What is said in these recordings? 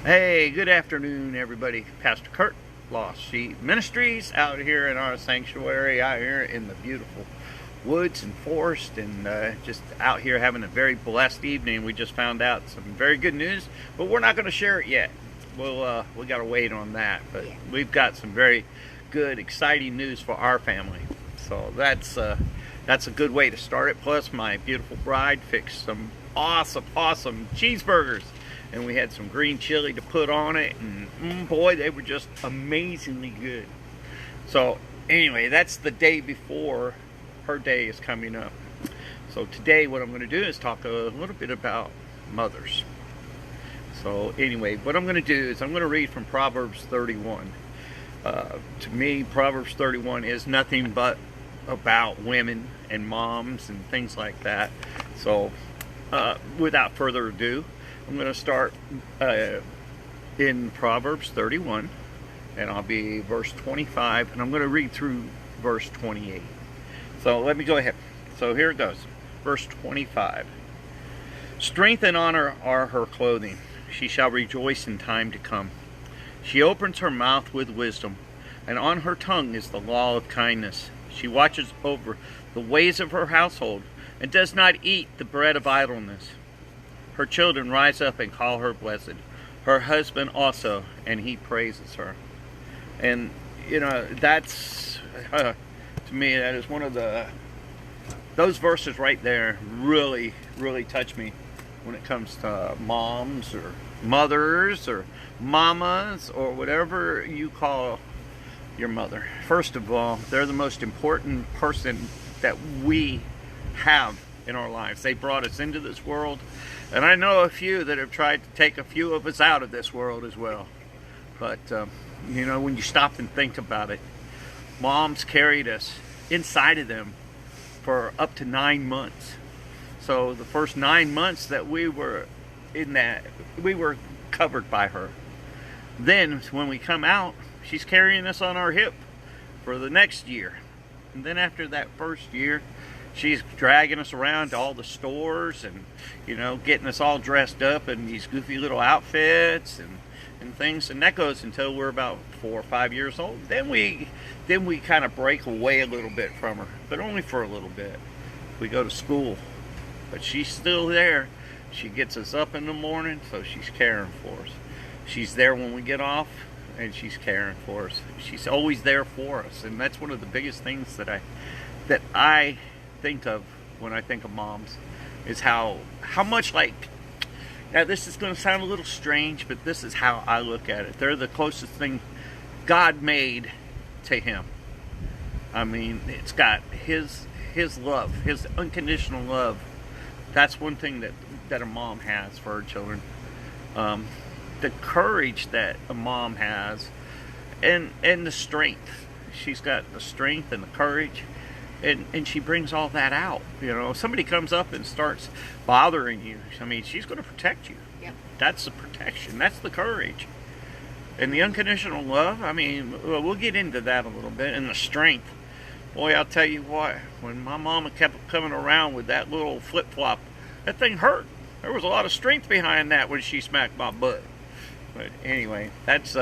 Hey, good afternoon, everybody. Pastor Kurt, Lost Sheep Ministries, out here in our sanctuary, out here in the beautiful woods and forest, and just out here having a very blessed evening. We just found out some very good news, but we're not going to share it yet. We got to wait on that, but we've got some very good, exciting news for our family. So that's a good way to start it. Plus, my beautiful bride fixed some awesome cheeseburgers. And we had some green chili to put on it, and boy, they were just amazingly good. So anyway, that's the day before her day is coming up. So today what I'm going to do is talk a little bit about mothers. So anyway, what I'm going to do is I'm going to read from Proverbs 31. To me, Proverbs 31 is nothing but about women and moms and things like that. So without further ado, I'm going to start in Proverbs 31, and I'll be verse 25, and I'm going to read through verse 28. So let me go ahead. So here it goes. Verse 25. Strength and honor are her clothing. She shall rejoice in time to come. She opens her mouth with wisdom, and on her tongue is the law of kindness. She watches over the ways of her household, and does not eat the bread of idleness. Her children rise up and call her blessed. Her husband also, and he praises her. And, you know, that's, to me, that is one of those verses right there really touch me when it comes to moms or mothers or mamas or whatever you call your mother. First of all, they're the most important person that we have in our lives. They brought us into this world, and I know a few that have tried to take a few of us out of this world as well. But you know, when you stop and think about it, moms carried us inside of them for up to 9 months. So the first 9 months that we were in that, we were covered by her. Then when we come out, she's carrying us on our hip for the next year. And then after that first year, she's dragging us around to all the stores and, you know, getting us all dressed up in these goofy little outfits and things. And that goes until we're about 4 or 5 years old. Then we kind of break away a little bit from her, but only for a little bit. We go to school, but she's still there. She gets us up in the morning, so she's caring for us. She's there when we get off, and she's caring for us. She's always there for us, and that's one of the biggest things that I think of when I think of moms, is how much, like, now this is going to sound a little strange, but this is how I look at it. They're the closest thing God made to him. I mean, it's got his love, his unconditional love. That's one thing that a mom has for her children. The courage that a mom has, and the strength. She's got the strength and the courage. And she brings all that out. You know, if somebody comes up and starts bothering you, I mean, she's going to protect you. Yep. That's the protection. That's the courage. And the unconditional love, I mean, we'll get into that a little bit. And the strength. Boy, I'll tell you what, when my mama kept coming around with that little flip-flop, that thing hurt. There was a lot of strength behind that when she smacked my butt. But anyway, that's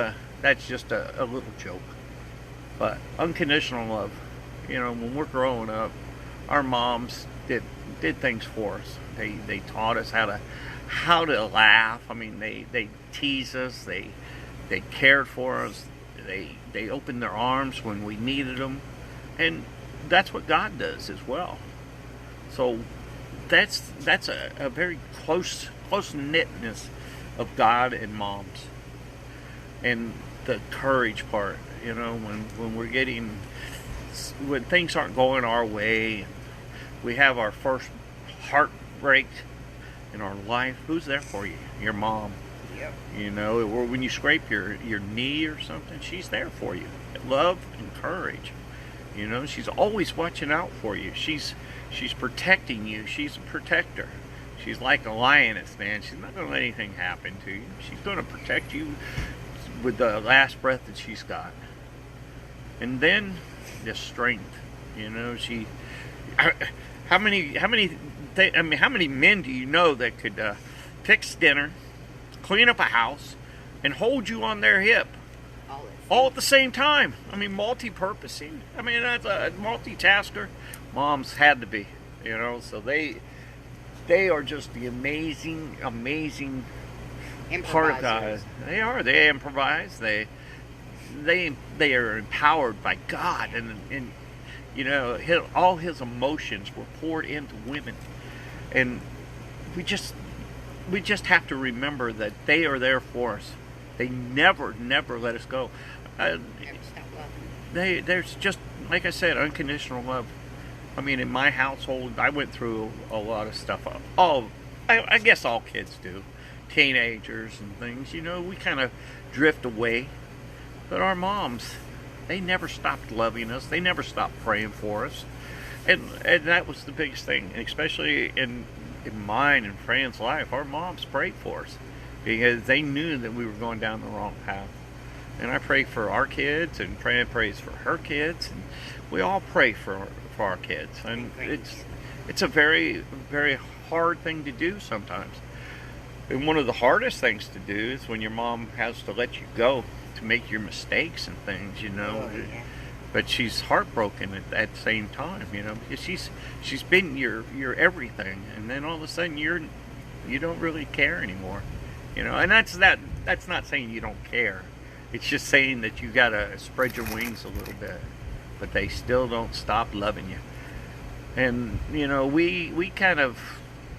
just a little joke. But unconditional love. You know, when we're growing up, our moms did things for us. They taught us how to laugh. I mean, they teased us. They cared for us. They opened their arms when we needed them, and that's what God does as well. So that's a very close knitness of God and moms, and the courage part. You know, when things aren't going our way, we have our first heartbreak in our life, who's there for you? Your mom. Yep. You know, or when you scrape your knee or something, she's there for you. Love and courage. You know, she's always watching out for you. She's protecting you. She's a protector. She's like a lioness, man. She's not going to let anything happen to you. She's going to protect you with the last breath that she's got. And then the strength, you know, how many men do you know that could fix dinner, clean up a house, and hold you on their hip all at the same time. I mean, multi-purposing. I mean, that's a multitasker. Moms had to be, you know. So they are just the amazing part of God. They are. They improvise. They are empowered by God, and you know, all his emotions were poured into women, and we just have to remember that they are there for us. They never let us go. There's just, like I said, unconditional love. I mean, in my household, I went through a lot of stuff. I guess all kids do. Teenagers and things, you know, we kind of drift away. But our moms, they never stopped loving us. They never stopped praying for us. And that was the biggest thing, and especially in mine and Fran's life. Our moms prayed for us because they knew that we were going down the wrong path. And I pray for our kids, and Fran prays for her kids, and we all pray for our kids. And it's a very, very hard thing to do sometimes. And one of the hardest things to do is when your mom has to let you go to make your mistakes and things, you know. Oh, yeah. But she's heartbroken at that same time, you know, because she's been your everything, and then all of a sudden you don't really care anymore, you know. And that's not saying you don't care. It's just saying that you gotta spread your wings a little bit, but they still don't stop loving you. And you know, we kind of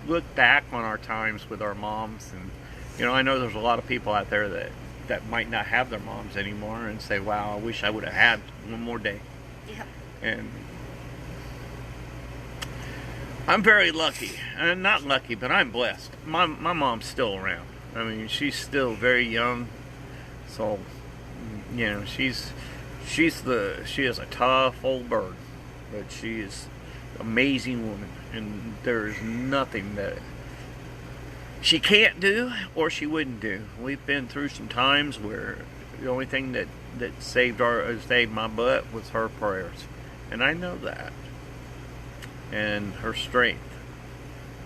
look back on our times with our moms, and you know, I know there's a lot of people out there that might not have their moms anymore and say, wow, I wish I would have had one more day. Yep. And I'm very lucky. I'm not lucky, but I'm blessed. My mom's still around. I mean, she's still very young. So, you know, she is a tough old bird, but she is an amazing woman, and there's nothing that she can't do or she wouldn't do. We've been through some times where the only thing that saved my butt was her prayers, and I know that, and her strength.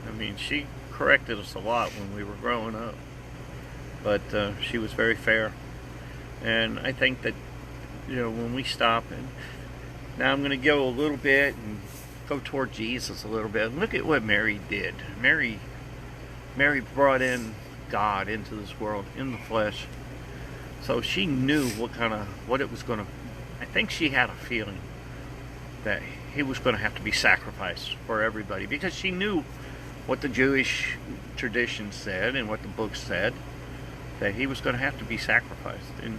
I mean, she corrected us a lot when we were growing up, but she was very fair. And I think that, you know, when we stop, and now I'm going to go a little bit and go toward Jesus a little bit. Look at what Mary did. Mary brought in God into this world in the flesh. So she knew what it was going to. I think she had a feeling that he was going to have to be sacrificed for everybody, because she knew what the Jewish tradition said and what the book said, that he was going to have to be sacrificed. And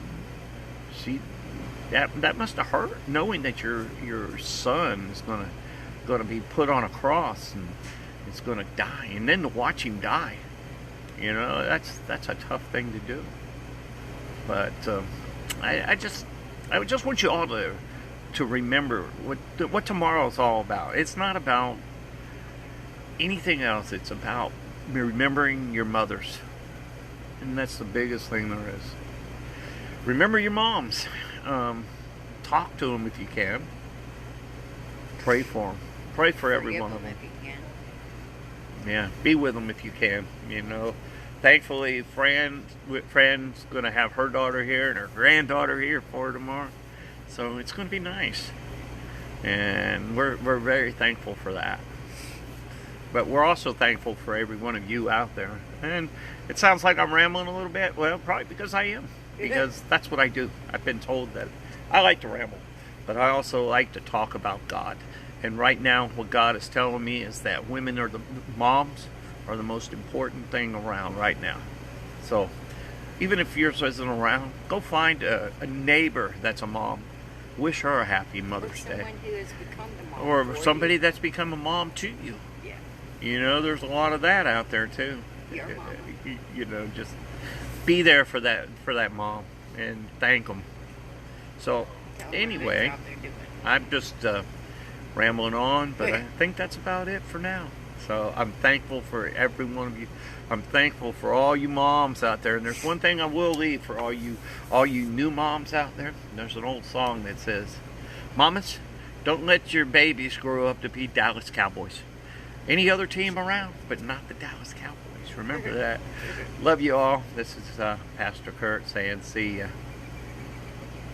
that must have hurt, knowing that your son is going to be put on a cross and it's going to die, and then to watch him die, you know, that's a tough thing to do. But I just want you all to remember what tomorrow is all about. It's not about anything else. It's about remembering your mothers, and that's the biggest thing there is. Remember your moms. Talk to them if you can. Pray for them. Pray for every one of them. Yeah, be with them if you can. You know, thankfully, Fran's going to have her daughter here and her granddaughter here for her tomorrow, so it's going to be nice, and we're very thankful for that. But we're also thankful for every one of you out there. And it sounds like I'm rambling a little bit. Well, probably because I am, because that's what I do. I've been told that I like to ramble, but I also like to talk about God. And right now, what God is telling me is that moms are the most important thing around right now. So, even if yours isn't around, go find a neighbor that's a mom. Wish her a happy Mother's Day. Who has become the mom or somebody that's become a mom to you. Yeah. You know, there's a lot of that out there too. You know, just be there for that mom and thank them. So, anyway, I'm just rambling on, but I think that's about it for now. So I'm thankful for every one of you. I'm thankful for all you moms out there. And there's one thing I will leave for all you new moms out there. There's an old song that says, "Mamas, don't let your babies grow up to be Dallas Cowboys. Any other team around, but not the Dallas Cowboys." Remember that. Love you all. This is Pastor Kurt saying see ya.